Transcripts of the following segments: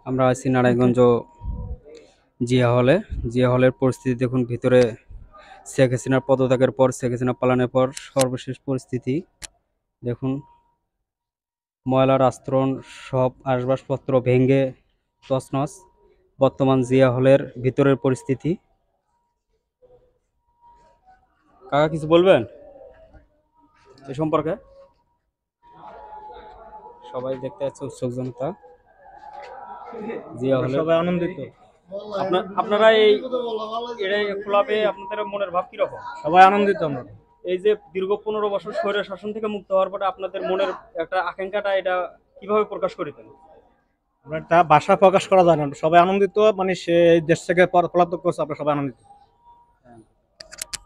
আমরা আছি নারায়ণগঞ্জ জিয়া হলে। জিয়া হলের পরিস্থিতি দেখুন, ভিতরে শেখ হাসিনার পদত্যাগের পর, শেখ হাসিনা পালানোর পর সর্বশেষ পরিস্থিতি দেখুন। ময়লার আস্তরণ, সব আসবাবপত্র ভেঙে তছনছ। বর্তমান জিয়া হলের ভিতরের পরিস্থিতি। কাকা কিছু বলবেন এ সম্পর্কে? সবাই দেখতে যাচ্ছে, উৎসুক জনতা জিয়া হলে। সবাই আনন্দিত। আপনারা এই খোলা পেয়ে আপনাদের মনের ভাব কিরকম? সবাই আনন্দিত আমরা। এই যে দীর্ঘ 15 বছর স্বৈর শাসন থেকে মুক্ত হওয়ার পরে আপনাদের মনের একটা আকাঙ্ক্ষাটা, এটা কিভাবে প্রকাশ করিতেন? আমরা একটা ভাষা প্রকাশ করা যায় না, সবাই আনন্দিত। মানে সে দেশ থেকে পলাতক করছে, আমরা সবাই আনন্দিত।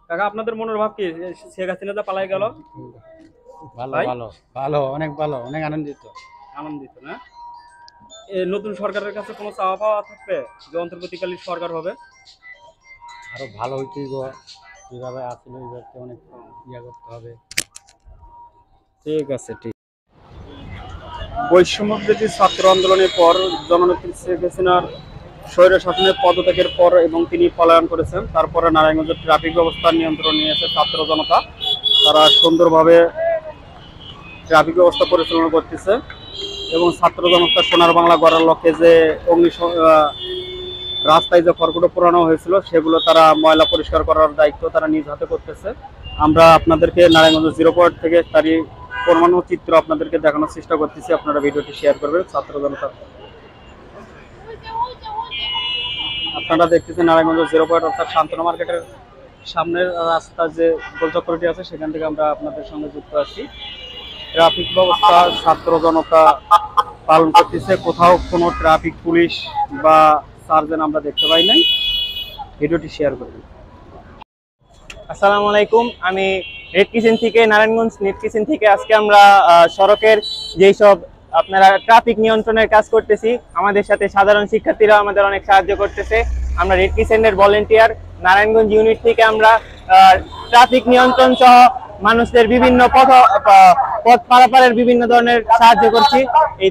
কাকা আপনাদের মনের ভাব কি? শেখ হাসিনা যা পালাই গেল। ভালো ভালো ভালো, অনেক ভালো, অনেক আনন্দিত। আনন্দিত না? এই নতুন সরকারের কাছে কোনো চাওয়া পাওয়া থাকবে যে অন্তর্বর্তীকালীন সরকার হবে? আরো ভালো হইতে যেভাবে আসলে ওইভাবে অনেক ইয়া করতে হবে। ঠিক আছে, ঠিক। বৈষম্যবিরোধী ছাত্র আন্দোলনের পর জননেত্রী শেখ হাসিনার স্বৈর শাসনের পদত্যাগের পর এবং তিনি পলায়ন করেছেন, তারপরে নারায়ণগঞ্জের ট্রাফিক ব্যবস্থার নিয়ন্ত্রণ নিয়েছে ছাত্র জনতা। তারা সুন্দরভাবে ট্রাফিক ব্যবস্থা পরিচালনা করতেছে এবং ছাত্র জনতা সোনার বাংলা গড়ার লক্ষ্যে যে রাস্তায় যে খড়কুটো পোড়ানো হয়েছিল, সেগুলো তারা ময়লা পরিষ্কার করার দায়িত্ব তারা নিজ হাতে করতেছে। আমরা আপনাদেরকে নারায়ণগঞ্জ 0 পয়েন্ট থেকে তারই পরমাণু চিত্র আপনাদেরকে দেখানোর চেষ্টা করতেছি। আপনারা ভিডিওটি শেয়ার করবেন। ছাত্র জনতা আপনারা দেখতেছেন নারায়ণগঞ্জ 0 পয়েন্ট অর্থাৎ শান্তনা মার্কেটের সামনের রাস্তা যে গোলচক্রটি আছে, সেখান থেকে আমরা আপনাদের সঙ্গে যুক্ত আছি। ট্রাফিক ব্যবস্থা ছাত্র জনতা পালন করতেছে। কোথাও কোনো ট্রাফিক পুলিশ বা সার্জেন আমরা দেখতে পাই নাই। ভিডিওটি শেয়ার করবেন। আসসালামু আলাইকুম, আমি রেড কিচেন থেকে, নারায়ণগঞ্জ রেড কিচেন থেকে আজকে আমরা সড়কের যেই সব আপনারা ট্রাফিক নিয়ন্ত্রণের কাজ করতেছি। আমাদের সাথে সাধারণ শিক্ষার্থীরা আমাদের অনেক সাহায্য করতেছে। আমরা রেড কিচেনের ভলেন্টিয়ার নারায়ণগঞ্জ ইউনিট থেকে আমরা ট্রাফিক নিয়ন্ত্রণ সহ মানুষদের বিভিন্ন পথ পারাপারের বিভিন্ন ধরনের সাহায্য করছি। এই